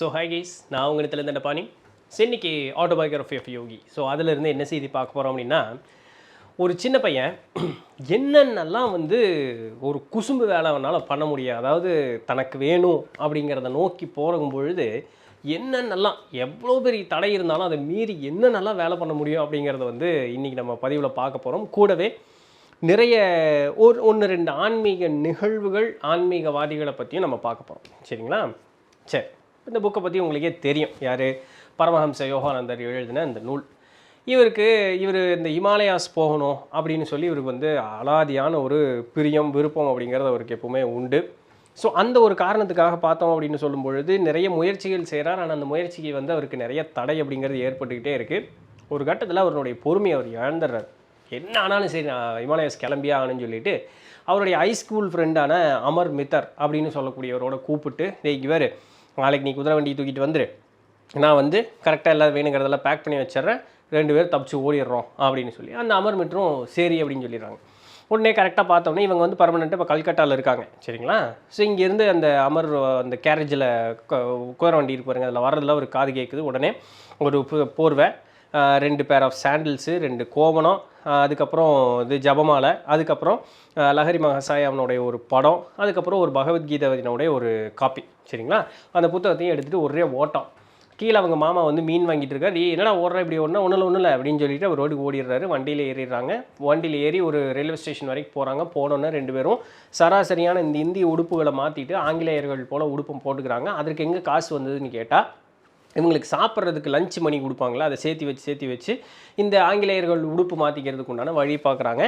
So hi guys, நான் உங்களிடத்துலேருந்து என்ன பாணி. இன்னைக்கு ஆட்டோபயோகிராஃபி ஆஃப் யோகி. ஸோ அதிலிருந்து என்ன செய்தி பார்க்க போகிறோம் அப்படின்னா, ஒரு சின்ன பையன் என்னென்னலாம் ஒரு குசும்பு வேலை அவனால் பண்ண முடியும், அதாவது தனக்கு வேணும் அப்படிங்கிறத நோக்கி போகும் பொழுது என்னென்னலாம் எவ்வளோ பெரிய தடை இருந்தாலும் அதை மீறி என்னென்னலாம் வேலை பண்ண முடியும் அப்படிங்கிறத இன்றைக்கி நம்ம பதிவில் பார்க்க போகிறோம். கூடவே நிறைய ஒன்று ரெண்டு ஆன்மீக நிகழ்வுகள், ஆன்மீகவாதிகளை பற்றியும் நம்ம பார்க்க போகிறோம். சரிங்களா? சரி, இந்த புக்கை பற்றி உங்களுக்கே தெரியும். யார்? பரமஹம்ச யோகானந்தர் எழுதின இந்த நூல். இவர் இந்த ஹிமாலயாஸ் போகணும் அப்படின்னு சொல்லி இவருக்கு அலாதியான ஒரு பிரியம், விருப்பம் அப்படிங்கிறது அவருக்கு எப்பவுமே உண்டு. ஸோ அந்த ஒரு காரணத்துக்காக பார்த்தோம் அப்படின்னு சொல்லும் பொழுது நிறைய முயற்சிகள் செய்கிறார். ஆனால் அந்த முயற்சிக்கு அவருக்கு நிறைய தடை அப்படிங்கிறது ஏற்பட்டுக்கிட்டே இருக்குது. ஒரு கட்டத்தில் அவருடைய பொறுமையை அவர் இழந்துடுறார். என்ன ஆனாலும் சரி, நான் ஹிமாலயாஸ் கிளம்பியா ஆகணும்னு சொல்லிட்டு அவருடைய ஹைஸ்கூல் ஃப்ரெண்டான அமர் மித்தர் அப்படின்னு சொல்லக்கூடியவரோட கூப்பிட்டு, இவர் நாளைக்கு நீ குதிரை வண்டி தூக்கிட்டு வந்துரு, நான் கரெக்டாக எல்லாம் வேணுங்கிறதெல்லாம் பேக் பண்ணி வச்சிட்றேன், 2 பேர் தப்பிச்சு ஓடிடுறோம் அப்படின்னு சொல்லி அந்த அமர் மித்தரும் சரி அப்படின்னு சொல்லிடுறாங்க. உடனே கரெக்டாக பார்த்தோன்னே இவங்க பர்மனெண்ட்டாக இப்போ கல்கட்டாவில் இருக்காங்க. சரிங்களா? ஸோ இங்கேருந்து அந்த அமர் அந்த கேரேஜில் குதிரை வண்டி இருக்கு பாருங்க, அதில் வர்றதில் ஒரு காது கேட்குது. உடனே ஒரு போர்வை, 2 பேர் ஆஃப் சாண்டில்ஸு, 2 கோவணம், அதுக்கப்புறம் ஜபமாலை, அதுக்கப்புறம் லஹரி மகசாய் அவனுடைய ஒரு படம், அதுக்கப்புறம் ஒரு பகவத்கீதையினுடைய ஒரு காப்பி. சரிங்களா? அந்த புத்தகத்தையும் எடுத்துகிட்டு ஒரே ஓட்டம். கீழே அவங்க மாமா மீன் வாங்கிட்டு இருக்காரு. என்னடா ஓடுற இப்படி ஓடனா? ஒன்றும் இல்லை அப்படின்னு சொல்லிட்டு அவர் ரோடுக்கு ஓடிடுறாரு. வண்டியில் ஏறிடுறாங்க. வண்டியில் ஏறி ஒரு ரயில்வே ஸ்டேஷன் வரைக்கும் போகிறாங்க. போனோன்னே 2 பேரும் சராசரியான இந்த இந்திய உடுப்புகளை மாற்றிட்டு ஆங்கிலேயர்கள் போல் உடுப்பும் போட்டுக்கிறாங்க. அதற்கு எங்கே காசு வந்ததுன்னு கேட்டால், இவங்களுக்கு சாப்பிட்றதுக்கு லஞ்ச் மணி கொடுப்பாங்களா, அதை சேர்த்தி வச்சு இந்த ஆங்கிலேயர்கள் உடுப்பு மாற்றிக்கிறதுக்கு உண்டான வழி பார்க்குறாங்க.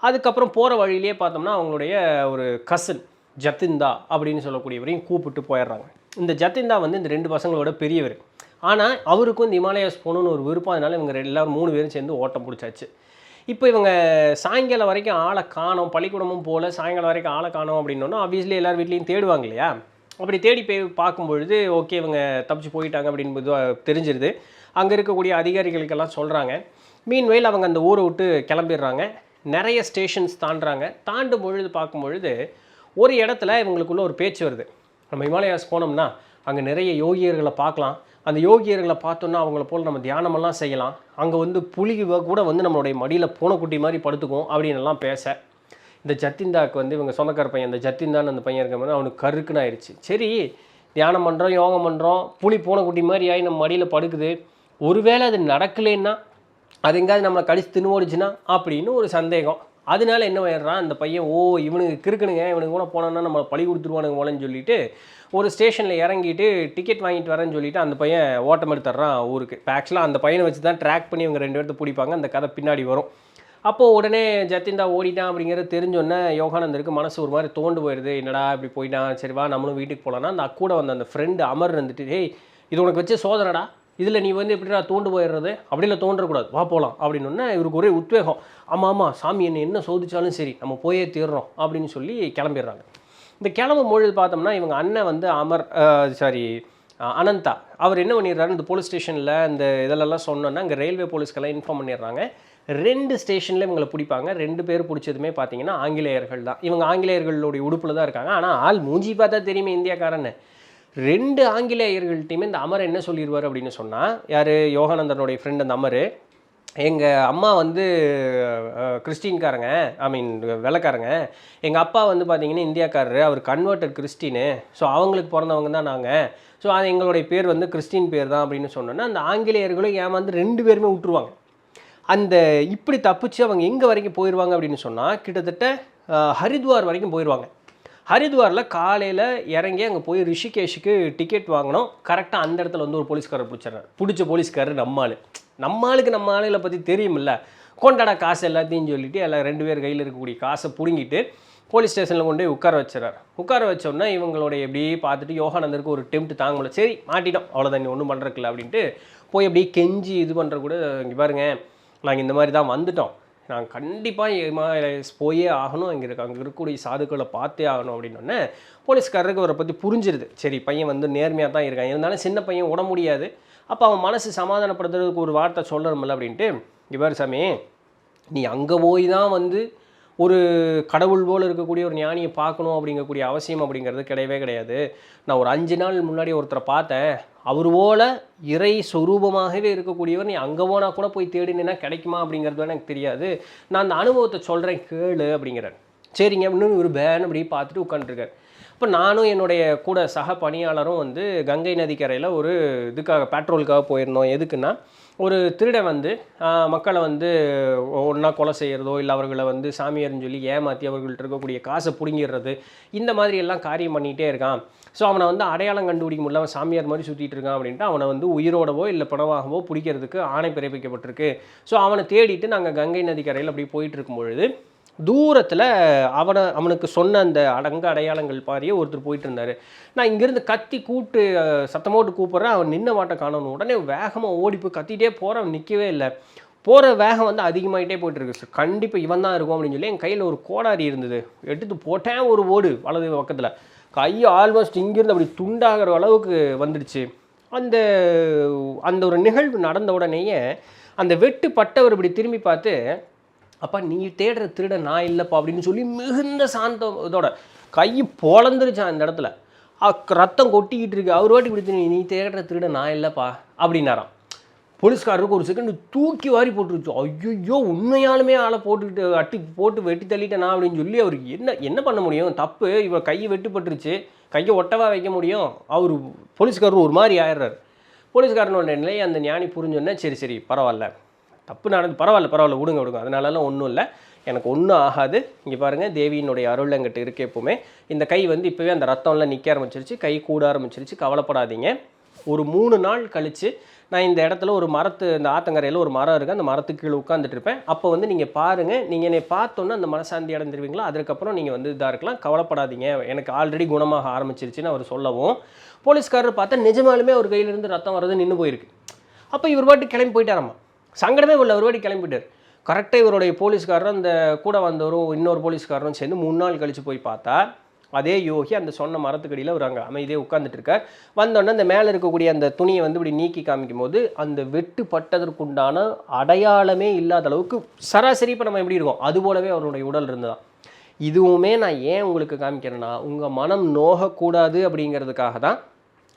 அதுக்கப்புறம் போகிற வழியிலே பார்த்தோம்னா அவங்களுடைய ஒரு கசின் ஜத்திந்தா அப்படின்னு சொல்லக்கூடியவரையும் கூப்பிட்டு போயிடுறாங்க. இந்த ஜத்திந்தா இந்த 2 பசங்களோட பெரியவர். ஆனால் அவருக்கும் இந்த ஹிமாலயாஸ் போகணுன்னு ஒரு விருப்பம். அதனால் இவங்க எல்லோரும் 3 பேரும் சேர்ந்து ஓட்டம் பிடிச்சாச்சு. இப்போ இவங்க சாயங்காலம் வரைக்கும் ஆளை காணோம், பள்ளிக்கூடமும் போல் சாயங்காலம் வரைக்கும் ஆளை காணோம் அப்படின்னோன்னா ஆப்வியஸ்லி எல்லார் வீட்லேயும் தேடுவாங்க இல்லையா? அப்படி தேடி போய் பார்க்கும்பொழுது ஓகே இவங்க தப்பிச்சு போயிட்டாங்க அப்படின்னு தெரிஞ்சிருது. அங்கே இருக்கக்கூடிய அதிகாரிகளுக்கெல்லாம் சொல்கிறாங்க. மீன்வெயில் அவங்க அந்த ஊரை விட்டு கிளம்பிடுறாங்க. நிறைய ஸ்டேஷன்ஸ் தாண்டும் பொழுது பார்க்கும்பொழுது ஒரு இடத்துல இவங்களுக்குள்ள ஒரு பேச்சு வருது. நம்ம ஹிமாலயாஸ் போனோம்னா அங்கே நிறைய யோகியர்களை பார்க்கலாம், அந்த யோகியர்களை பார்த்தோன்னா அவங்கள போல் நம்ம தியானமெல்லாம் செய்யலாம், அங்கே புலி கூட நம்மளுடைய மடியில் பூனைக்குட்டி மாதிரி படுத்துக்கும் அப்படின்னு எல்லாம் பேச, இந்த ஜத்திந்தாவுக்கு இவங்க சொந்தக்கார பையன், அந்த ஜத்திந்தான்னு அந்த பையன் இருக்க மாதிரி அவனுக்கு கருக்குன்னு ஆயிடுச்சு. சரி, தியானம் பண்ணுறோம், யோகம் பண்ணுறோம், புலி பூனைக்குட்டி மாதிரி ஆகி நம்ம மடியில் படுக்குது, ஒருவேளை அது நடக்கலைன்னா, அது எங்கேயாவது நம்மளை கடிச்சு தின்னுவோடுச்சுன்னா அப்படின்னு ஒரு சந்தேகம். அதனால என்ன ஆயிடுறான் அந்த பையன், இவனுக்கு கிறுக்கணுங்க, இவனுக்கு கூட போனோன்னா நம்ம பழி கொடுத்துருவானுங்க போலன்னு சொல்லிட்டு ஒரு ஸ்டேஷனில் இறங்கிட்டு டிக்கெட் வாங்கிட்டு வரேன்னு சொல்லிட்டு அந்த பையன் ஓட்டம் எடுத்துட்றான் ஊருக்கு. இப்போ ஆக்சுவலாக அந்த பையனை வச்சு தான் ட்ராக் பண்ணி இவங்க 2 பேர்த்து பிடிப்பாங்க. அந்த கதை பின்னாடி வரும். அப்போது உடனே ஜத்திந்தா ஓடிட்டான் அப்படிங்கிறது தெரிஞ்சோன்னே யோகானந்தருக்கு மனசு ஒரு மாதிரி தோண்டு போயிடுது. என்னடா இப்படி போயிட்டான், சரி வா நம்மளும் வீட்டுக்கு போகலான்னா அந்த கூட அந்த ஃப்ரெண்டு அமர் ஹேய் இது உனக்கு வச்சு சோதனைடா, இதில் நீ எப்படிடா தோண்டு போயிடுறது, அப்படிலாம் தோன்றக்கூடாது, வா போகலாம் அப்படின்னோடனே இவருக்கு ஒரே உத்வேகம். ஆமாம் சாமி என்ன சோதிச்சாலும் சரி நம்ம போயே தீர்றோம் அப்படின்னு சொல்லி கிளம்பிடுறாங்க. இந்த கிளம்பும் பொழுது பார்த்தோம்னா இவங்க அண்ணன் அனந்தா அவர் என்ன பண்ணிடுறாரு, இந்த போலீஸ் ஸ்டேஷனில் இந்த இதெல்லாம் சொன்னோன்னா அங்கே ரயில்வே போலீஸ்க்கெல்லாம் இன்ஃபார்ம் பண்ணிடுறாங்க. 2 ஸ்டேஷனில் இவங்களை பிடிப்பாங்க. 2 பேர் பிடிச்சதுமே பார்த்தீங்கன்னா ஆங்கிலேயர்கள் தான். இவங்க ஆங்கிலேயர்களுடைய உடுப்பில் தான் இருக்காங்க. ஆனால் ஆள் மூஞ்சி பார்த்தா தெரியுமே இந்தியாக்காரன்னு. 2 ஆங்கிலேயர்கள்ட்டையுமே இந்த அமர் என்ன சொல்லிடுவார் அப்படின்னு சொன்னால், யார்? யோகானந்தனுடைய ஃப்ரெண்ட் அந்த அமர், எங்கள் அம்மா கிறிஸ்டின்காரங்க, வெள்ளைக்காரங்க, எங்கள் அப்பா பார்த்தீங்கன்னா இந்தியாக்காரரு, அவர் கன்வெர்ட்டட் கிறிஸ்டினு, ஸோ அவங்களுக்கு பிறந்தவங்க தான் நாங்கள், ஸோ அது எங்களுடைய பேர் கிறிஸ்டின் பேர் தான் அப்படின்னு சொன்னோன்னா அந்த ஆங்கிலேயர்களும் ஏமாந்து 2 பேருமே விட்டுருவாங்க. அந்த இப்படி தப்பிச்சு அவங்க எங்கே வரைக்கும் போயிடுவாங்க அப்படின்னு சொன்னால் கிட்டத்தட்ட ஹரித்வார் வரைக்கும் போயிடுவாங்க. ஹரித்வாரில் காலையில் இறங்கி அங்கே போய் ரிஷிகேஷுக்கு டிக்கெட் வாங்கினோம். கரெக்டாக அந்த இடத்துல ஒரு போலீஸ்காரர் பிடிச்ச போலீஸ்காரர் நம்ம ஆளுகளை பற்றி தெரியுமில்ல, கொண்டாடா காசு எல்லாத்தையும் சொல்லிவிட்டு எல்லாம் 2 பேர் கையில் இருக்கக்கூடிய காசை பிடுங்கிட்டு போலீஸ் ஸ்டேஷனில் கொண்டு போய் உட்கார வச்சோன்னா இவங்களுடைய எப்படி பார்த்துட்டு யோகானந்தருக்கு ஒரு டெம்ப்ட் தாங்க முடியல. சரி மாட்டிட்டோம், அவ்வளோதான், நீ ஒன்றும் பண்ணுறக்கில்ல அப்படின்ட்டு போய் அப்படியே கெஞ்சி இது பண்ணுற கூட, இங்கே பாருங்கள் நாங்கள் இந்த மாதிரி தான் வந்துட்டோம், நாங்கள் கண்டிப்பாக ஹிமாலயாஸ் போயே ஆகணும், அங்கே இருக்கக்கூடிய சாதுக்களை பார்த்தே ஆகணும் அப்படின்னோடனே போலீஸ்காரருக்கு அவரை பற்றி புரிஞ்சிருது. சரி பையன் நேர்மையாக தான் இருக்கான், இருந்தாலும் சின்ன பையன் விட முடியாது, அப்போ அவன் மனசு சமாதானப்படுத்துறதுக்கு ஒரு வார்த்தை சொல்லணுமில்ல அப்படின்ட்டு, இவர் சாமி நீ அங்கே போய் தான் ஒரு கடவுள் போல் இருக்கக்கூடிய ஒரு ஞானியை பார்க்கணும் அப்படிங்கக்கூடிய அவசியம் அப்படிங்கிறது கிடையவே கிடையாது. நான் ஒரு 5 நாள் முன்னாடி ஒருத்தரை பார்த்தேன், அவர் போல இறை சொரூபமாகவே இருக்கக்கூடியவர் நீ அங்கே போனால் கூட போய் தேடினா கிடைக்குமா அப்படிங்கிறது வேணா எனக்கு தெரியாது, நான் அந்த அனுபவத்தை சொல்கிறேன் கேளு அப்படிங்கிறார். சரிங்க அப்படின்னு ஒரு பேன் அப்படி பார்த்துட்டு உட்காந்துருக்கார். இப்போ நானும் என்னுடைய கூட சக பணியாளரும் வந்து கங்கை நதிக்கரையில் ஒரு இதுக்காக பெட்ரோலுக்காக போயிருந்தோம். எதுக்குன்னா ஒரு திருடன் வந்து மக்களை வந்து ஒன்றா கொலை செய்கிறதோ இல்லை அவர்களை வந்து சாமியார்னு சொல்லி ஏமாற்றி அவர்கள்ட்ட இருக்கக்கூடிய காசை பிடுங்கிடுறது, இந்த மாதிரி எல்லாம் காரியம் பண்ணிகிட்டே இருக்கான். ஸோ அவனை வந்து அடையாளம் கண்டுபிடிக்க முடியல, அவன் சாமியார் மாதிரி சுற்றிட்டு இருக்கான் அப்படின்ட்டு அவனை வந்து உயிரோடவோ இல்லை பணமாகவோ பிடிக்கிறதுக்கு ஆணை பிறப்பிக்கப்பட்டிருக்கு. ஸோ அவனை தேடிட்டு நாங்கள் கங்கை நதிக்கரையில் அப்படி போயிட்டு இருக்கும் பொழுது தூரத்தில் அவனுக்கு சொன்ன அந்த அடையாளங்கள் பாரியே ஒருத்தர் போயிட்டு இருந்தார். நான் இங்கேருந்து கத்தி கூப்பிட்டு சத்தமோட்டு கூப்பிட்றேன், அவன் நின்ன மாட்டை காணணும். உடனே வேகமாக ஓடி போய் கத்திட்டே போகிறேன், அவன் நிற்கவே இல்லை. போகிற வேகம் வந்து அதிகமாகிட்டே போயிட்டுருக்கு. சார் கண்டிப்பாக இவன் தான் இருக்கும் அப்படின்னு சொல்லி என் கையில் ஒரு கோடாரி இருந்தது, எடுத்து போட்டேன் ஒரு ஓடு வலது பக்கத்தில். கை ஆல்மோஸ்ட் இங்கேருந்து அப்படி துண்டாகிற அளவுக்கு வந்துடுச்சு. அந்த அந்த ஒரு நிகழ்வு நடந்த உடனேயே அந்த வெட்டு பட்டவர் இப்படி திரும்பி பார்த்து, அப்பா நீ தேடுற திருட நான் இல்லைப்பா அப்படின்னு சொல்லி மிகுந்த சாந்தம் இதோட கை பொழந்துருச்சான் அந்த இடத்துல. ரத்தம் கொட்டிக்கிட்டு இருக்கு. அவர் வாட்டி இப்படி நீ தேடுற திருட நான் இல்லைப்பா அப்படின்னாராம். போலீஸ்காரருக்கு ஒரு செகண்ட் தூக்கி வாரி போட்டுருச்சு. ஐயோ உண்மையாலுமே ஆளை போட்டுக்கிட்டு போட்டு வெட்டி தள்ளிட்டேனா அப்படின்னு சொல்லி அவருக்கு என்ன பண்ண முடியும், தப்பு இவர் கையை வெட்டுப்பட்டுருச்சு, கையை ஒட்டவா வைக்க முடியும். அவர் போலீஸ்காரர் ஒரு மாதிரி ஆயிடுறாரு. போலீஸ்காரனோட நிலையை அந்த ஞானி புரிஞ்சோன்னே சரி சரி பரவாயில்ல, தப்பு நடந்து பரவாயில்ல விடுங்க, அதனாலலாம் ஒன்றும் இல்லை, எனக்கு ஒன்றும் ஆகாது. இங்கே பாருங்கள் தேவியினுடைய அருள் என்கிட்ட இருக்க எப்போவுமே. இந்த கை வந்து இப்போவே அந்த ரத்தம்லாம் நிற்க ஆரம்பிச்சிருச்சு, கை கூட ஆரம்பிச்சிருச்சு, கவலைப்படாதீங்க. ஒரு 3 நாள் கழித்து நான் இந்த இடத்துல ஒரு இந்த ஆத்தங்கரையில் ஒரு மரம் இருக்குது, அந்த மரத்துக்கு கீழே உட்காந்துட்டு இருப்பேன். அப்போ வந்து நீங்கள் பாருங்கள், நீங்கள் என்னை பார்த்தோன்னா அந்த மனசாந்தி அடைஞ்சிருவீங்களா, அதுக்கப்புறம் நீங்கள் வந்து இதாக இருக்கலாம், கவலைப்படாதீங்க, எனக்கு ஆல்ரெடி குணமாக ஆரம்பிச்சிருச்சுன்னு அவர் சொல்லவும், போலீஸ்காரர் பார்த்தா நிஜமாலுமே அவர் கையிலேருந்து ரத்தம் வர்றது நின்று போயிருக்கு. அப்போ இவர் பாட்டு கிளம்பி போயிட்டாராம்மா. சங்கடமே இல்லை, ஒரு வாட்டி கிளம்பிட்டார். கரெக்டாக இவருடைய போலீஸ்காரரும் அந்த கூட வந்தவரும் இன்னொரு போலீஸ்காரரும் சேர்ந்து 3 நாள் கழித்து போய் பார்த்தா அதே யோகி அந்த சொன்ன மரத்துக்கடியில் அவர் அங்கே அமைதியாக உட்காந்துட்டு இருக்கார். வந்தோடனே அந்த மேலே இருக்கக்கூடிய அந்த துணியை வந்து இப்படி நீக்கி காமிக்கும் போது அந்த வெட்டு பட்டதற்குண்டான அடையாளமே இல்லாத அளவுக்கு சராசரி இப்போ நம்ம எப்படி இருக்கோம் அது போலவே அவருடைய உடல் இருந்ததான். இதுவுமே நான் ஏன் உங்களுக்கு காமிக்கிறேன்னா உங்கள் மனம் நோகக்கூடாது அப்படிங்கிறதுக்காக தான்.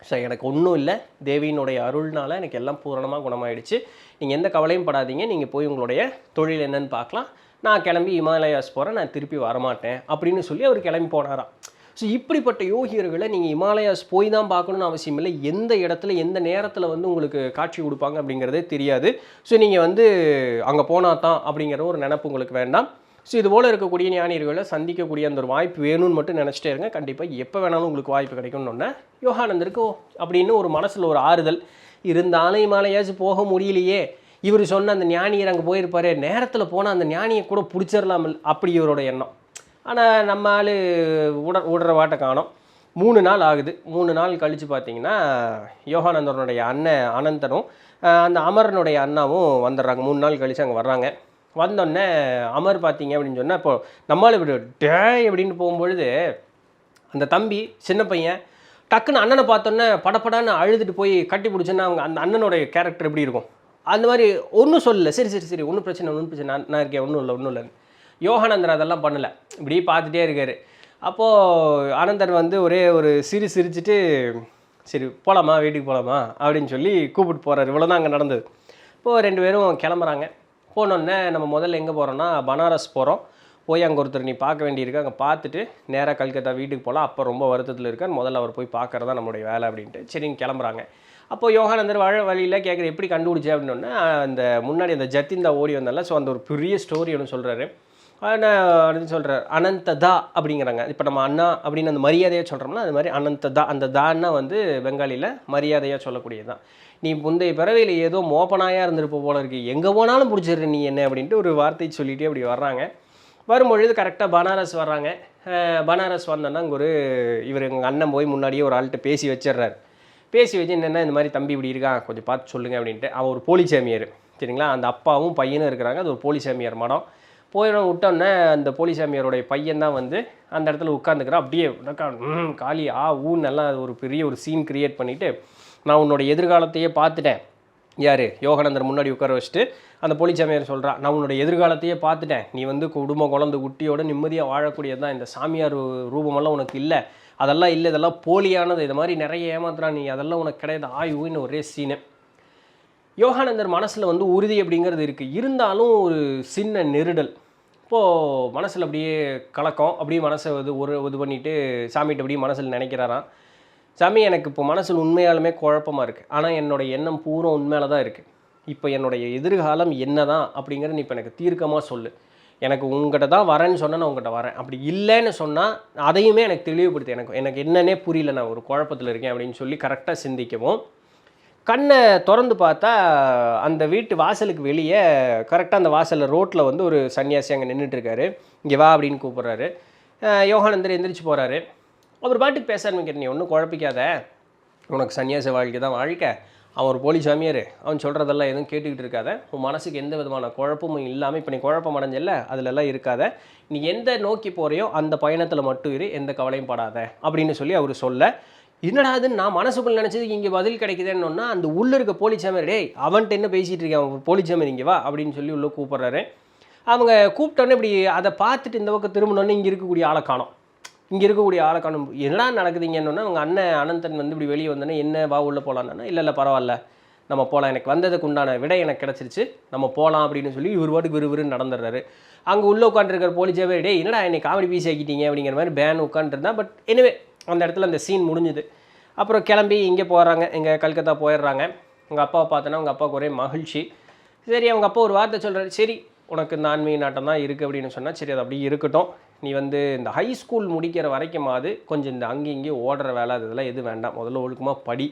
ஸோ எனக்கு ஒன்றும் இல்லை, தேவியினுடைய அருள்னால எனக்கு எல்லாம் பூரணமாக குணமாயிடுச்சு, நீங்கள் எந்த கவலையும் படாதீங்க, நீங்கள் போய் உங்களுடைய தொழில் என்னன்னு பார்க்கலாம், நான் கிளம்பி இமாலயாஸ் போகிறேன், நான் திருப்பி வரமாட்டேன் அப்படின்னு சொல்லி அவர் கிளம்பி போனாராம். ஸோ இப்படிப்பட்ட யோகியர்களை நீங்கள் இமாலயாஸ் போய் தான் பார்க்கணுன்னு அவசியம் இல்லை, எந்த இடத்துல எந்த நேரத்தில் வந்து உங்களுக்கு காட்சி கொடுப்பாங்க அப்படிங்கிறதே தெரியாது. ஸோ நீங்கள் வந்து அங்கே போனால் தான் அப்படிங்கிற ஒரு நினப்பு உங்களுக்கு வேண்டாம். ஸோ இது போல் இருக்கக்கூடிய ஞானியர்களை சந்திக்கக்கூடிய அந்த ஒரு வாய்ப்பு வேணும்னு மட்டும் நினச்சிட்டே இருங்க, கண்டிப்பாக எப்போ வேணாலும் உங்களுக்கு வாய்ப்பு கிடைக்கும்னு யோகானந்தருக்கு அப்படின்னு ஒரு மனசில் ஒரு ஆறுதல் இருந்தாலும் இமாலயாஸ் போக முடியலையே, இவர் சொன்ன அந்த ஞானியர் அங்கே போயிருப்பார், நேரத்தில் போனால் அந்த ஞானியை கூட பிடிச்சிடலாம் அப்படி இவரோட எண்ணம். ஆனால் நம்ம ஆள் விடுற வாட்டை காணோம். 3 நாள் ஆகுது. 3 நாள் கழித்து பார்த்தீங்கன்னா யோகானந்தரனுடைய அண்ணன் அனந்தனும் அந்த அமரனுடைய அண்ணாவும் வந்துடுறாங்க. 3 நாள் கழித்து அங்கே வர்றாங்க. வந்தோடனே அமர் பார்த்தீங்க அப்படின்னு சொன்னால் இப்போ நம்மளால் இப்படி டே அப்படின்னு போகும்பொழுது அந்த தம்பி சின்ன பையன் டக்குன்னு அண்ணனை பார்த்தோன்னே படப்படான்னு அழுதுட்டு போய் கட்டி பிடிச்சோன்னா அவங்க அந்த அண்ணனுடைய கேரக்டர் எப்படி இருக்கும் அந்த மாதிரி ஒன்றும் சொல்லலை. சரி சரி சரி ஒன்றும் பிரச்சனை நான் இருக்கேன், ஒன்றும் இல்லை. யோகானந்தர் அதெல்லாம் பண்ணலை, இப்படி பார்த்துட்டே இருக்கார். அப்போது ஆனந்தர் வந்து ஒரே ஒரு சிரிச்சிட்டு சரி போகலாமா வீட்டுக்கு போகலாமா அப்படின்னு சொல்லி கூப்பிட்டு போகிறார். இவ்வளோ தான் அங்கே நடந்தது. இப்போது 2 பேரும் கிளம்புறாங்க. போனோடனே நம்ம முதல்ல எங்கே போகிறோன்னா பனாரஸ் போகிறோம். போய் அங்கே ஒருத்தர் நீ பார்க்க வேண்டியிருக்கு, அங்கே பார்த்துட்டு நேராக கல்கத்தா வீட்டுக்கு போகலாம், அப்போ ரொம்ப வருத்தத்தில் இருக்கார், முதல்ல அவர் போய் பார்க்குறதா நம்மளுடைய வேலை அப்படின்ட்டு சரிங்க கிளம்புறாங்க. அப்போது யோகானந்தர் வழியில் கேட்குற எப்படி கண்டுபிடிச்சே அப்படின்னோடனே அந்த முன்னாடி அந்த ஜத்திந்தா ஓடி வந்தால. ஸோ அந்த ஒரு பெரிய ஸ்டோரி ஒன்று சொல்கிறாரு. அப்படின்னு சொல்கிறார் அனந்ததா அப்படிங்கிறாங்க. இப்போ நம்ம அண்ணா அப்படின்னு அந்த மரியாதையாக சொல்கிறோம்னா அது மாதிரி அனந்ததா, அந்த தான்னா வந்து பெங்காலியில் மரியாதையாக சொல்லக்கூடியது தான். நீ முந்தைய பிறவையில் ஏதோ மோப்பனாயாக இருந்திருப்ப போல இருக்குது, எங்கே போனாலும் பிடிச்சிடுற நீ என்ன அப்படின்ட்டு ஒரு வார்த்தை சொல்லிகிட்டே அப்படி வர்றாங்க. வரும்பொழுது கரெக்டாக பனாரஸ் வர்றாங்க. பனாரஸ் வந்தோன்னா அங்கே இவர் எங்கள் அண்ணன் போய் முன்னாடியே ஒரு ஆள்கிட்ட பேசி வச்சிடுறாரு. பேசி வச்சு என்னென்னா இந்த மாதிரி தம்பி இப்படி இருக்கான் கொஞ்சம் பார்த்து சொல்லுங்கள் அப்படின்ட்டு. அவன் ஒரு போலிசாமியார் சரிங்களா, அந்த அப்பாவும் பையனும் இருக்கிறாங்க, அது ஒரு போலிசாமியார் மடம். போயிடும் விட்டோன்னே அந்த போலிசாமியாரோடைய பையன் தான் வந்து அந்த இடத்துல உட்காந்துக்கிறான். அப்படியே காலி ஊன்னு எல்லாம் ஒரு பெரிய ஒரு சீன் க்ரியேட் பண்ணிவிட்டு நான் உன்னோட எதிர்காலத்தையே பார்த்துட்டேன். யார் யோகானந்தர் முன்னாடி உட்கார வச்சுட்டு அந்த போலிசாமியார் சொல்கிறான், நான் உன்னோட எதிர்காலத்தையே பார்த்துட்டேன், நீ வந்து குடும்பம் குழந்தை குட்டியோட நிம்மதியாக வாழக்கூடியது தான், இந்த சாமியார் ரூபமெல்லாம் உனக்கு இல்லை அதெல்லாம் இல்லை, இதெல்லாம் போலியானது, இது மாதிரி நிறைய ஏமாத்துறான் நீ, அதெல்லாம் உனக்கு கிடையாது ஆயுன்னு ஒரே சீனு. யோகானந்தர் மனசில் வந்து உறுதி அப்படிங்கிறது இருக்குது, இருந்தாலும் ஒரு சின்ன நெருடல். இப்போது மனசில் அப்படியே கலக்கம், அப்படியே மனசை இது பண்ணிவிட்டு சாமிகிட்ட அப்படியே மனசில் நினைக்கிறாராம், சாமி எனக்கு இப்போ மனசில் உண்மையாலுமே குழப்பமாக இருக்குது, ஆனால் என்னோடய எண்ணம் பூரா உண்மையில தான் இருக்குது. இப்போ என்னுடைய எதிர்காலம் என்ன தான் அப்படிங்கிறது நீ இப்போ எனக்கு தீர்க்கமாக சொல்லு. எனக்கு உங்கள்கிட்ட தான் வரேன்னு சொன்னால் நான் உங்கள்கிட்ட வரேன், அப்படி இல்லைன்னு சொன்னால் அதையுமே எனக்கு தெளிவுபடுத்து, எனக்கு என்னன்னே புரியல, நான் ஒரு குழப்பத்தில் இருக்கேன் அப்படின்னு சொல்லி கரெக்டாக சிந்திக்கவும், கண்ணை திறந்து பார்த்தா அந்த வீட்டு வாசலுக்கு வெளியே கரெக்டாக அந்த வாசலில் ரோட்டில் வந்து ஒரு சன்னியாசி அங்கே நின்றுட்டுருக்காரு. இங்கே வா அப்படின்னு கூப்பிட்றாரு. யோகானந்தர் எந்திரிச்சு போகிறாரு. அவர் பாட்டுக்கு பேச ஆரம்பிக்கிற, நீ ஒன்றும் குழப்பிக்காத, உனக்கு சன்னியாசி வாழ்க்கை தான் வாழ்க்கை, அவன் ஒரு போலி சாமியார், அவன் சொல்கிறதெல்லாம் எதுவும் கேட்டுக்கிட்டு இருக்காத, உன் மனசுக்கு எந்த விதமான குழப்பமும் இல்லாமல் இப்போ நீ குழப்பம் அடைஞ்சல அதிலெல்லாம் இருக்காத, நீ எந்த நோக்கி போகிறையோ அந்த பயணத்தில் மட்டும் இரு, எந்த கவலையும் படாத அப்படின்னு சொல்லி அவர் சொல்ல, என்னடா அது நான் மனசுக்குள்ள நினச்சதுக்கு இங்கே பதில் கிடைக்குதுன்னு அந்த உள்ளே இருக்க போலி சாமியார், டேய் அவன்கிட்ட என்ன பேசிகிட்டு இருக்கேன், அவன் போலி சாமியார் இங்கே வா அப்படின்னு சொல்லி உள்ளே கூப்பிட்றாரு. அவங்க கூப்பிட்டோன்னே இப்படி அதை பார்த்துட்டு இந்த பக்கம் திரும்பினோன்னே இங்கே இருக்கக்கூடிய ஆளை காணோம். என்னடா நடக்குதுங்கன்னு அவங்க அண்ணன் அனந்தன் வந்து இப்படி வெளியே வந்தோன்னே, என்ன வா உள்ளே போகலான்னா, இல்லை பரவாயில்ல நம்ம போகலாம், எனக்கு வந்ததுக்கு உண்டான விடை எனக்கு கிடச்சிருச்சு, நம்ம போகலாம் அப்படின்னு சொல்லி இவர் பாட்டுக்கு விறுவிறுன்னு நடந்துடுறாரு. அங்கே உள்ளே உட்காந்துருக்கிற போலீஸாவே, டே என்னடா என்னை காமெடி பீஸ் ஆக்கிட்டீங்க அப்படிங்கிற மாதிரி பேன் உட்காந்துருந்தா. பட் எனிவே அந்த இடத்துல அந்த சீன் முடிஞ்சுது. அப்புறம் கிளம்பி இங்கே போகிறாங்க, இங்கே கல்கத்தா போயிடுறாங்க. உங்கள் அப்பாவை பார்த்தோன்னா அவங்க அப்பாவுக்கு ஒரே மகிழ்ச்சி. சரி அவங்க அப்பா ஒரு வார்த்தை சொல்கிறாரு, சரி உனக்கு இந்த ஆன்மீக நாட்டம் தான் இருக்குது அப்படின்னு சொன்னால் சரி அது அப்படியே இருக்கட்டும், நீ வந்து இந்த ஹை ஸ்கூல் முடிக்கிற வரைக்குமாவது கொஞ்சம் இந்த அங்கே இங்கே ஓடுற வேலை அதெல்லாம் எதுவும் வேண்டாம், முதல்ல ஒழுக்கமாக படி,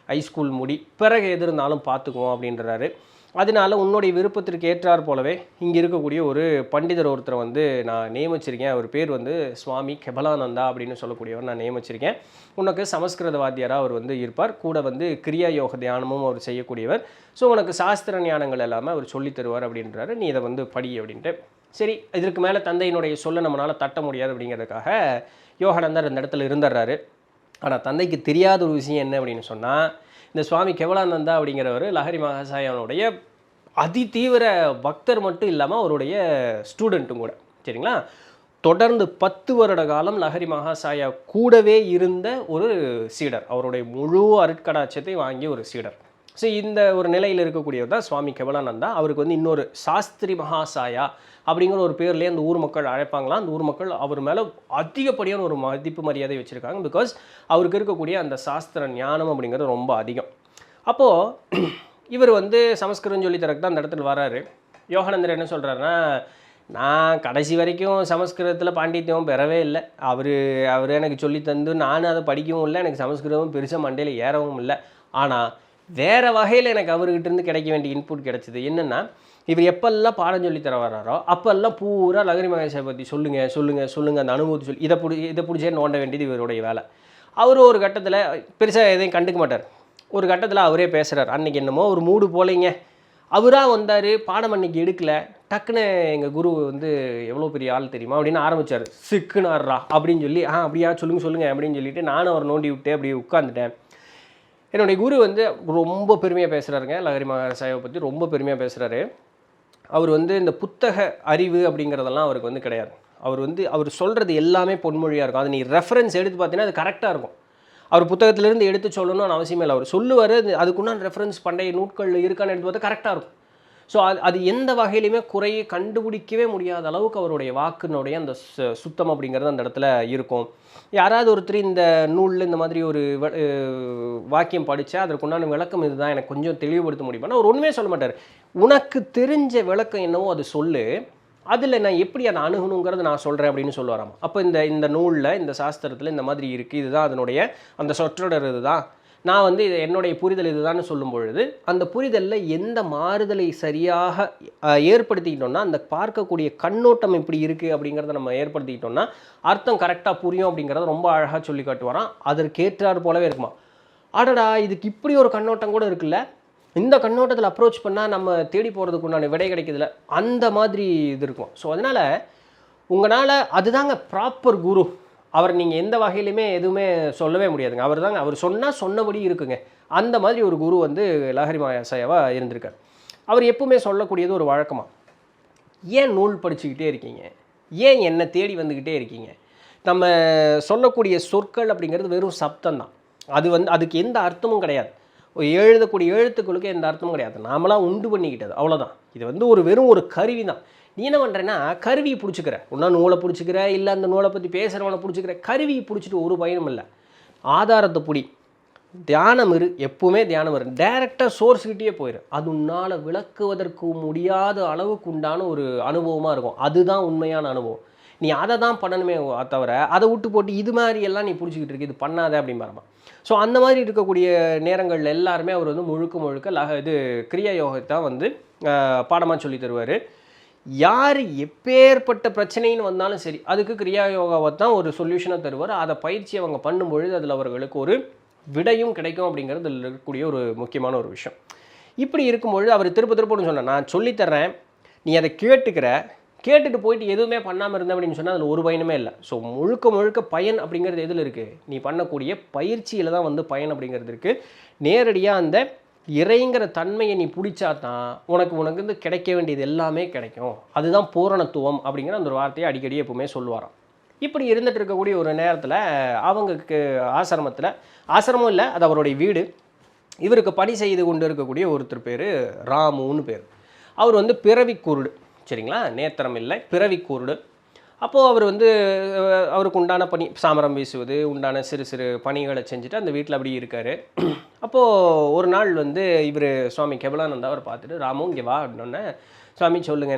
ஹை ஸ்கூல் முடி, பிறகு எது இருந்தாலும் பார்த்துக்குவோம் அப்படின்றாரு. அதனால உன்னுடைய விருப்பத்திற்கு ஏற்றார் போலவே இங்கே இருக்கக்கூடிய ஒரு பண்டிதர் ஒருத்தரை வந்து நான் நியமிச்சிருக்கேன். அவர் பேர் வந்து சுவாமி கெபலானந்தா அப்படின்னு சொல்லக்கூடியவர் நான் நியமிச்சிருக்கேன். உனக்கு சமஸ்கிருத வாத்தியாராக அவர் வந்து இருப்பார், கூட வந்து கிரியா யோக தியானமும் அவர் செய்யக்கூடியவர். ஸோ உனக்கு சாஸ்திர ஞானங்கள் எல்லாமே அவர் சொல்லி தருவார் அப்படின்றாரு, நீ இதை வந்து படி அப்படின்ட்டு. சரி இதற்கு மேலே தந்தையினுடைய சொல்ல நம்மளால் தட்ட முடியாது அப்படிங்கிறதுக்காக யோகானந்தர் அந்த இடத்துல இருந்துடுறாரு. ஆனால் தந்தைக்கு தெரியாத ஒரு விஷயம் என்ன அப்படின்னு சொன்னால், இந்த சுவாமி கெவலானந்தா அப்படிங்கிறவர் லஹரி மகாசாயனுடைய அதி தீவிர பக்தர் மட்டும் இல்லாமல் அவருடைய ஸ்டூடெண்ட்டும் கூட. சரிங்களா, தொடர்ந்து 10 வருட காலம் லஹரி மகாசாயா கூடவே இருந்த ஒரு சீடர், அவருடைய முழு அருட்கடாட்சத்தை வாங்கிய ஒரு சீடர். ஸோ இந்த ஒரு நிலையில் இருக்கக்கூடியவர் தான் சுவாமி கெவலானந்தா. அவருக்கு வந்து இன்னொரு சாஸ்திரி மகாசாயா அப்படிங்கிற ஒரு பேர்லேயே அந்த ஊர் மக்கள் அழைப்பாங்களாம். அந்த ஊர் மக்கள் அவர் மேலே அதிகப்படியான ஒரு மதிப்பு மரியாதை வச்சுருக்காங்க. பிகாஸ் அவருக்கு இருக்கக்கூடிய அந்த சாஸ்திர ஞானம் அப்படிங்கிறது ரொம்ப அதிகம். அப்போது இவர் வந்து சமஸ்கிருதம் சொல்லி தரக்கு தான் அந்த இடத்துல வராரு. யோகானந்தர் என்ன சொல்கிறாருன்னா, நான் கடைசி வரைக்கும் சமஸ்கிருதத்தில் பாண்டித்யம் பெறவே இல்லை, அவர் எனக்கு சொல்லி தந்து நானும் அதை படிக்கவும் இல்லை, எனக்கு சமஸ்கிருதமும் பெருசாக மண்டையில் ஏறவும் இல்லை. ஆனால் வேறு வகையில் எனக்கு அவர்கிட்டருந்து கிடைக்க வேண்டிய இன்புட் கிடச்சிது. என்னென்னா, இவர் எப்பெல்லாம் பாடம் சொல்லி தர வர்றாரோ அப்போல்லாம் பூரா லஹரி மகேஷை பற்றி சொல்லுங்கள் அந்த அனுபவத்தை சொல்லி இதை பிடிச்சே நோண்ட வேண்டியது இவருடைய வேலை. அவர் ஒரு கட்டத்தில் பெருசாக எதையும் கண்டுக்க மாட்டார். ஒரு கட்டத்தில் அவரே பேசுகிறார், அன்றைக்கி என்னமோ ஒரு மூடு போலைங்க, அவராக வந்தார், பாடம் அன்றைக்கி எடுக்கலை, டக்குன்னு எங்கள் குரு வந்து எவ்வளோ பெரிய ஆள் தெரியுமா அப்படின்னு ஆரம்பித்தார். சிக்குனார்ரா அப்படின்னு சொல்லி, அப்படியா சொல்லுங்கள் அப்படின்னு சொல்லிவிட்டு நானும் அவர் நோண்டி விட்டு அப்படியே உட்காந்துட்டேன். என்னுடைய குரு வந்து ரொம்ப பெருமையாக பேசுகிறாருங்க, லஹரி மகாசாயை பற்றி ரொம்ப பெருமையாக பேசுகிறாரு. அவர் வந்து இந்த புத்தக அறிவு அப்படிங்கிறதெல்லாம் அவருக்கு வந்து கிடையாது. அவர் சொல்கிறது எல்லாமே பொன்மொழியாக இருக்கும். அது நீ ரெஃபரன்ஸ் எடுத்து பார்த்தீங்கன்னா அது கரெக்டாக இருக்கும். அவர் புத்தகத்திலேருந்து எடுத்து சொல்லணும்னு அவசியமே இல்லை. அவர் சொல்லுவார், அதுக்குண்டான ரெஃபரன்ஸ் பண்டைய நூட்களில் இருக்கான்னு எடுத்து பார்த்தா கரெக்டாக இருக்கும். ஸோ அது எந்த வகையிலையுமே குறையை கண்டுபிடிக்கவே முடியாத அளவுக்கு அவருடைய வாக்கினுடைய அந்த சுத்தம் அப்படிங்கிறது அந்த இடத்துல இருக்கும். யாராவது ஒருத்தர் இந்த நூலில் இந்த மாதிரி ஒரு வாக்கியம் படித்தா அதற்குண்டான விளக்கம் இதுதான், எனக்கு கொஞ்சம் தெளிவுபடுத்த முடியுமா, அவர் ஒன்றுமே சொல்ல மாட்டார். உனக்கு தெரிஞ்ச விளக்கம் என்னவோ அது சொல்லு, அதில் நான் எப்படி அதை அணுகணுங்கிறது நான் சொல்கிறேன் அப்படின்னு சொல்லுவாராம். அப்போ இந்த நூலில் இந்த சாஸ்திரத்தில் இந்த மாதிரி இருக்குது, இதுதான் அதனுடைய அந்த சொற்றொடர், இதுதான் நான் வந்து இது என்னுடைய புரிதல் இதுதான்னு சொல்லும் பொழுது அந்த புரிதலில் எந்த மாறுதலை சரியாக ஏற்படுத்திக்கிட்டோம்னா, அந்த பார்க்கக்கூடிய கண்ணோட்டம் இப்படி இருக்குது அப்படிங்கிறத நம்ம ஏற்படுத்திக்கிட்டோம்னா அர்த்தம் கரெக்டாக புரியும் அப்படிங்கிறத ரொம்ப அழகாக சொல்லி காட்டுவாராம். அதற்கேற்றாறு போலவே இருக்குமா, ஆடடா இதுக்கு இப்படி ஒரு கண்ணோட்டம் கூட இருக்குல்ல, இந்த கண்ணோட்டத்தில் அப்ரோச் பண்ணால் நம்ம தேடி போகிறதுக்கு உண்டான விடை கிடைக்கிறதுல அந்த மாதிரி இது இருக்கும். ஸோ அதனால் உங்களால் அதுதாங்க ப்ராப்பர் குரு. அவர் நீங்கள் எந்த வகையிலுமே எதுவுமே சொல்லவே முடியாதுங்க. அவர் சொன்னால் சொன்னபடி இருக்குங்க. அந்த மாதிரி ஒரு குரு வந்து லஹரி மகாசாயாவாக இருந்திருக்கார். அவர் எப்பவுமே சொல்லக்கூடியது ஒரு வழக்கமாக, ஏன் நூல் படிச்சுக்கிட்டே இருக்கீங்க, ஏன் என்னை தேடி வந்துக்கிட்டே இருக்கீங்க, நம்ம சொல்லக்கூடிய சொற்கள் அப்படிங்கிறது வெறும் சப்தம் தான். அது வந்து அதுக்கு எந்த அர்த்தமும் கிடையாது. எழுதக்கூடிய எழுத்துக்களுக்கு எந்த அர்த்தமும் கிடையாது. நாமளாக உண்டு பண்ணிக்கிட்டது அவ்வளோதான். இது வந்து வெறும் ஒரு கருவி தான். நீ என்ன பண்ணுறேன்னா கருவியை பிடிச்சிக்கிற, ஒன்றா நூலை பிடிச்சிக்கிற, இல்லை அந்த நூலை பற்றி பேசுகிறவனை பிடிச்சிக்கிற. கருவியை பிடிச்சிட்டு ஒரு பயனும் இல்லை. ஆதாரத்தை பிடி, தியானம் எப்பவுமே தியானம் டைரெக்டாக சோர்ஸ்கிட்டே போயிடும். அது உன்னால் விளக்குவதற்கு முடியாத அளவுக்கு உண்டான ஒரு அனுபவமாக இருக்கும். அதுதான் உண்மையான அனுபவம். நீ அதை தான் பண்ணணுமே தவிர அதை விட்டு போட்டு இது மாதிரி எல்லாம் நீ பிடிச்சிக்கிட்டு இருக்கு, இது பண்ணாத அப்படிம்பாரமா. ஸோ அந்த மாதிரி இருக்கக்கூடிய நேரங்களில் எல்லாருமே அவர் வந்து முழுக்க இது கிரியா யோகத்தை தான் வந்து பாடமாக சொல்லி தருவார். யார் எப்பேற்பட்ட பிரச்சனைன்னு வந்தாலும் சரி, அதுக்கு கிரியா யோகாவை தான் ஒரு சொல்யூஷனாக தருவார். அதை பயிற்சி அவங்க பண்ணும்பொழுது அதில் அவர்களுக்கு ஒரு விடையும் கிடைக்கும் அப்படிங்கிறது இதில் இருக்கக்கூடிய ஒரு முக்கியமான ஒரு விஷயம். இப்படி இருக்கும்பொழுது அவர் திருப்பன்னு சொன்னார், நான் சொல்லித்தர்றேன், நீ அதை கேட்டுட்டு போயிட்டு எதுவுமே பண்ணாமல் இருந்தேன் அப்படின்னு சொன்னால் அதில் ஒரு பயனுமே இல்லை. ஸோ முழுக்க பயன் அப்படிங்கிறது எதில் இருக்குது? நீ பண்ணக்கூடிய பயிற்சியில் தான் வந்து பயன் அப்படிங்கிறது இருக்குது. நேரடியாக அந்த இறைங்கிற தன்மையை நீ பிடிச்சா தான் உனக்கு வந்து கிடைக்க வேண்டியது எல்லாமே கிடைக்கும். அதுதான் பூரணத்துவம் அப்படிங்கிற அந்த ஒரு வார்த்தையை அடிக்கடி எப்பவுமே சொல்லுவாராம். இப்படி இருந்துட்டு இருக்கக்கூடிய ஒரு நேரத்தில் அவங்களுக்கு ஆசிரமம் இல்லை, அது அவருடைய வீடு. இவருக்கு பணி செய்து கொண்டு இருக்கக்கூடிய ஒருத்தர் பேர் ராமுன்னு பேர். அவர் வந்து பிறவி குருடு, சரிங்களா, நேத்திரம் இல்லை, பிறவி குருடு. அப்போது அவர் வந்து அவருக்கு உண்டான பணி, சாமரம் வீசுவது உண்டான சிறு சிறு பணிகளை செஞ்சுட்டு அந்த வீட்டில் அப்படி இருக்கார். அப்போது ஒரு நாள் வந்து இவர் சுவாமி கெபலானந்தா அவர் பார்த்துட்டு, ராமு இங்கே வா அப்படின்னோடனே, சுவாமி சொல்லுங்க,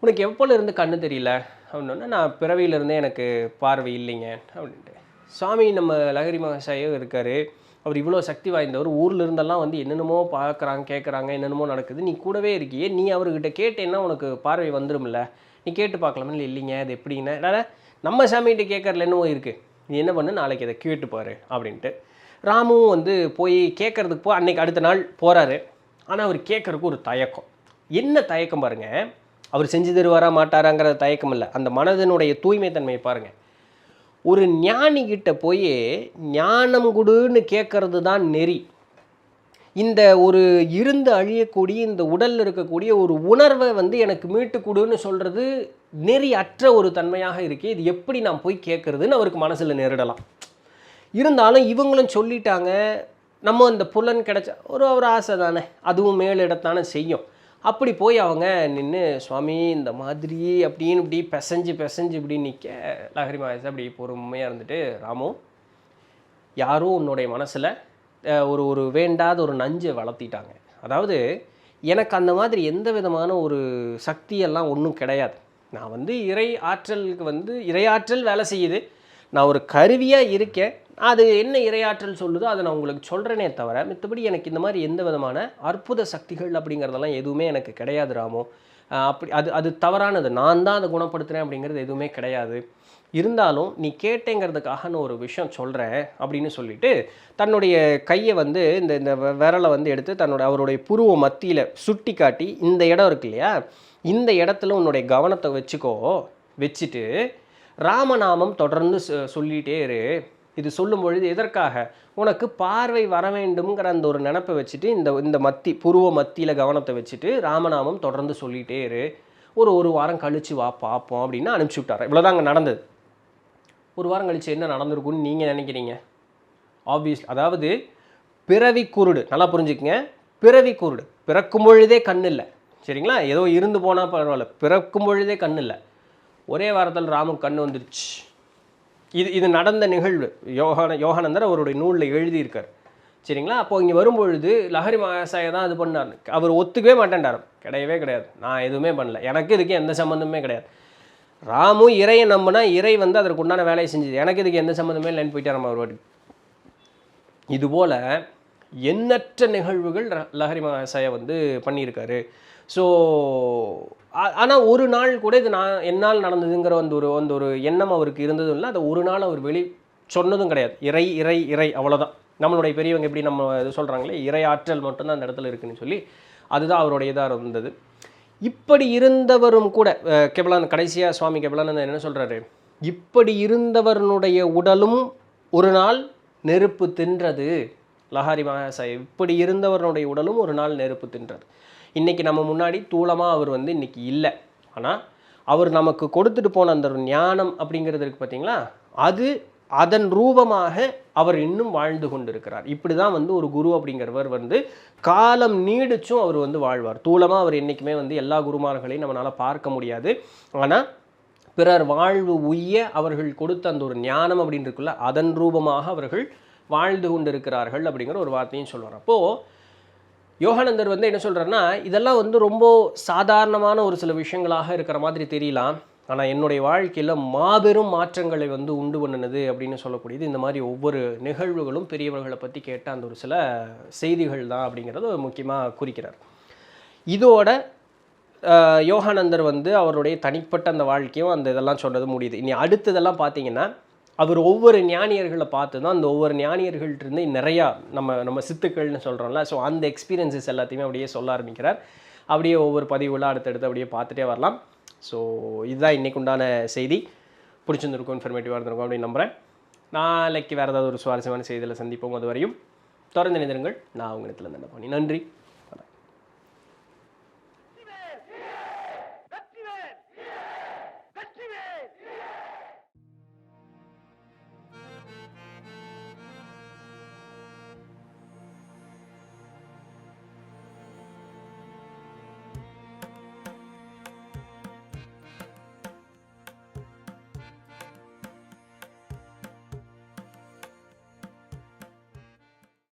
உனக்கு எப்போல இருந்து கண்ணு தெரியல அப்படின்னோடனே, நான் பிறவியிலேருந்தே எனக்கு பார்வை இல்லைங்க அப்படின்ட்டு. சுவாமி நம்ம லஹரி மகாசாயும் இருக்கார், அவர் இவ்வளோ சக்தி வாய்ந்தவர், ஊரில் இருந்தெல்லாம் வந்து என்னென்னமோ பார்க்குறாங்க கேட்குறாங்க, என்னென்னமோ நடக்குது, நீ கூடவே இருக்கியே, நீ அவர்கிட்ட கேட்டேன்னா உனக்கு பார்வை வந்துடும்ல, நீ கேட்டு பார்க்கலாமே. இல்லைங்க அது எப்படின்னா, அதாவது நம்ம சாமிகிட்ட கேட்கறதுல என்னவோ இருக்குது, நீ என்ன பண்ணு நாளைக்கு அதை கேட்டுப்பார் அப்படின்ட்டு. ராமுவும் வந்து போய் கேட்குறதுக்கு அன்னைக்கு அடுத்த நாள் போகிறாரு. ஆனால் அவர் கேட்குறதுக்கு ஒரு தயக்கம். என்ன தயக்கம் பாருங்கள், அவர் செஞ்சு தருவாரா மாட்டாராங்கிற தயக்கம் இல்லை, அந்த மனதனுடைய தூய்மை தன்மையை பாருங்கள். ஒரு ஞானிகிட்ட போய் ஞானம் கொடுன்னு கேட்கறது தான் நெறி. இந்த ஒரு இருந்து அழியக்கூடிய இந்த உடலில் இருக்கக்கூடிய ஒரு உணர்வை வந்து எனக்கு மீட்டு கொடுன்னு சொல்கிறது நெறி அற்ற ஒரு தன்மையாக இருக்குது. இது எப்படி நான் போய் கேட்குறதுன்னு அவருக்கு மனசில் நேரிடலாம். இருந்தாலும் இவங்களும் சொல்லிட்டாங்க, நம்ம இந்த புலன் கிடைச்ச ஒரு ஆசை தானே, அதுவும் மேலிடத்தானே செய்யும். அப்படி போய் அவங்க நின்று, சுவாமி இந்த மாதிரி அப்படின்னு இப்படி பிசைஞ்சு இப்படி நிற்க, லஹரி மகேஷ் அப்படி பொறுமையாக இருந்துட்டு, ராமு யாரும் உன்னுடைய மனசில் ஒரு வேண்டாத ஒரு நஞ்சை வளர்த்திட்டாங்க. அதாவது எனக்கு அந்த மாதிரி எந்த விதமான ஒரு சக்தியெல்லாம் ஒன்றும் கிடையாது. நான் வந்து இறையாற்றல் வேலை செய்யுது, நான் ஒரு கருவியாக இருக்கேன். அது என்ன இறையாற்றல் சொல்லுதோ அதை நான் உங்களுக்கு சொல்கிறேனே தவிர, மற்றபடி எனக்கு இந்த மாதிரி எந்த விதமான அற்புத சக்திகள் அப்படிங்கிறதெல்லாம் எதுவுமே எனக்கு கிடையாது ராமோ. அப்படி அது தவறானது, நான் தான் அதை குணப்படுத்துகிறேன் அப்படிங்கிறது எதுவுமே கிடையாது. இருந்தாலும் நீ கேட்டேங்கிறதுக்காக நான் ஒரு விஷயம் சொல்கிறேன் அப்படின்னு சொல்லிட்டு தன்னுடைய கையை வந்து இந்த விரலை வந்து எடுத்து அவருடைய புருவ மத்தியில் சுட்டி காட்டி, இந்த இடம் இருக்கு இல்லையா, இந்த இடத்துல உன்னுடைய கவனத்தை வச்சுட்டு ராமநாமம் தொடர்ந்து சொல்லிகிட்டே இரு. இது சொல்லும் பொழுது எதற்காக, உனக்கு பார்வை வர வேண்டும்ங்கிற அந்த ஒரு நினப்பை வச்சுட்டு இந்த புருவ மத்தியில் கவனத்தை வச்சுட்டு ராமநாமம் தொடர்ந்து சொல்லிகிட்டே இரு. ஒரு வாரம் கழித்து வா பார்ப்போம் அப்படின்னு அனுப்பிச்சி விட்டார். இவ்வளோதாங்க நடந்தது. ஒரு வாரம் கழித்து என்ன நடந்திருக்குன்னு நீங்கள் நினைக்கிறீங்க? ஆப்வியஸ்லி, அதாவது பிறவி குருடு, நல்லா புரிஞ்சுக்கங்க, பிறவி குருடு, பிறக்கும் பொழுதே கண் இல்லை, சரிங்களா, ஏதோ இருந்து போனால் பரவாயில்ல, பிறக்கும் பொழுதே கண் இல்லை. ஒரே வாரத்தில் ராமுக்கு கண் வந்துருச்சு. இது நடந்த நிகழ்வு. யோகானந்தர் அவருடைய நூலில் எழுதியிருக்கார், சரிங்களா. அப்போது இங்கே வரும்பொழுது லஹரி மகாசாயை தான் அது பண்ணார். அவர் ஒத்துக்கவே மாட்டேன்டார், கிடையாது, நான் எதுவுமே பண்ணல, எனக்கு இதுக்கு எந்த சம்மந்தமே கிடையாது. ராமு இறையை நம்பினா இறை வந்து அதற்கு உண்டான வேலையை செஞ்சது, எனக்கு இதுக்கு எந்த சம்மந்தமே இல்லைன்னு போயிட்டார் நம்ம ஒரு வாட்டி. இதுபோல் எண்ணற்ற நிகழ்வுகள் லஹரி மகாசாயை வந்து பண்ணியிருக்காரு. ஸோ ஆனால் ஒரு நாள் கூட இது என்னால் நடந்ததுங்கிற அந்த ஒரு எண்ணம் அவருக்கு இருந்ததும் இல்லை. அதை ஒரு நாள் அவர் சொன்னதும் கிடையாது. இறை அவ்வளோதான். நம்மளுடைய பெரியவங்க எப்படி நம்ம இது சொல்கிறாங்களே, இறை ஆற்றல் மட்டும்தான் அந்த இடத்துல இருக்குதுன்னு சொல்லி அதுதான் அவருடைய இதாக இருந்தது. இப்படி இருந்தவரும் கூட கடைசியாக சுவாமி கெபலானந்தர் என்ன சொல்கிறாரு, இப்படி இருந்தவருடைய உடலும் ஒரு நாள் நெருப்பு தின்றது. லஹரி மகாசாய் இப்படி இருந்தவருடைய உடலும் ஒரு நாள் நெருப்பு தின்றது. இன்றைக்கி நம்ம முன்னாடி தூளமாக அவர் வந்து இன்றைக்கி இல்லை. ஆனால் அவர் நமக்கு கொடுத்துட்டு போன அந்த ஒரு ஞானம் அப்படிங்கிறது இருக்குது பார்த்தீங்களா, அது அதன் ரூபமாக அவர் இன்னும் வாழ்ந்து கொண்டிருக்கிறார். இப்படி தான் வந்து ஒரு குரு அப்படிங்கிறவர் வந்து காலம் நீடிச்சும் அவர் வந்து வாழ்வார். தூளமாக அவர் என்றைக்குமே வந்து எல்லா குருமார்களையும் நம்மளால் பார்க்க முடியாது. ஆனால் பிறர் வாழ்வு உய்ய அவர்கள் கொடுத்த அந்த ஒரு ஞானம் அப்படின்னு இருக்குல்ல, அதன் ரூபமாக அவர்கள் வாழ்ந்து கொண்டிருக்கிறார்கள் அப்படிங்கிற ஒரு வார்த்தையும் சொல்வார். அப்போது யோகானந்தர் வந்து என்ன சொல்கிறாருன்னா, இதெல்லாம் வந்து ரொம்ப சாதாரணமான ஒரு சில விஷயங்களாக இருக்கிற மாதிரி தெரியலாம், ஆனால் என்னுடைய வாழ்க்கையில் மாபெரும் மாற்றங்களை வந்து உண்டு பண்ணினது அப்படின்னு சொல்லக்கூடியது இந்த மாதிரி ஒவ்வொரு நிகழ்வுகளும் பெரியவர்களை பற்றி கேட்ட அந்த ஒரு சில செய்திகள் தான் அப்படிங்கிறத முக்கியமாக குறிக்கிறார். இதோட யோகானந்தர் வந்து அவருடைய தனிப்பட்ட அந்த வாழ்க்கையும் அந்த இதெல்லாம் சொன்னது முடியுது. இனி அடுத்ததெல்லாம் பார்த்தீங்கன்னா, அவர் ஒவ்வொரு ஞானியர்களை பார்த்து தான் அந்த ஒவ்வொரு ஞானியர்கள்ட்டிருந்து நிறையா நம்ம சித்துக்கள்னு சொல்கிறோம்ல, ஸோ அந்த எக்ஸ்பீரியன்ஸஸ் எல்லாத்தையுமே அப்படியே சொல்ல ஆரம்பிக்கிறார். அப்படியே ஒவ்வொரு பதிவுலாம் அடுத்தடுத்து அப்படியே பார்த்துட்டே வரலாம். ஸோ இதுதான் இன்றைக்கு உண்டான செய்தி. பிடிச்சிருந்துருக்கும், இன்ஃபர்மேட்டிவாக இருந்திருக்கும் அப்படின்னு நம்புகிறேன். நாளைக்கு வேறு ஏதாவது ஒரு சுவாரஸ்யமான செய்தியில் சந்திப்போம். அது வரையும் தொடர்ந்து இணைந்திருங்கள். நான் உங்கள் இடத்துல என்ன பண்ணி நன்றி.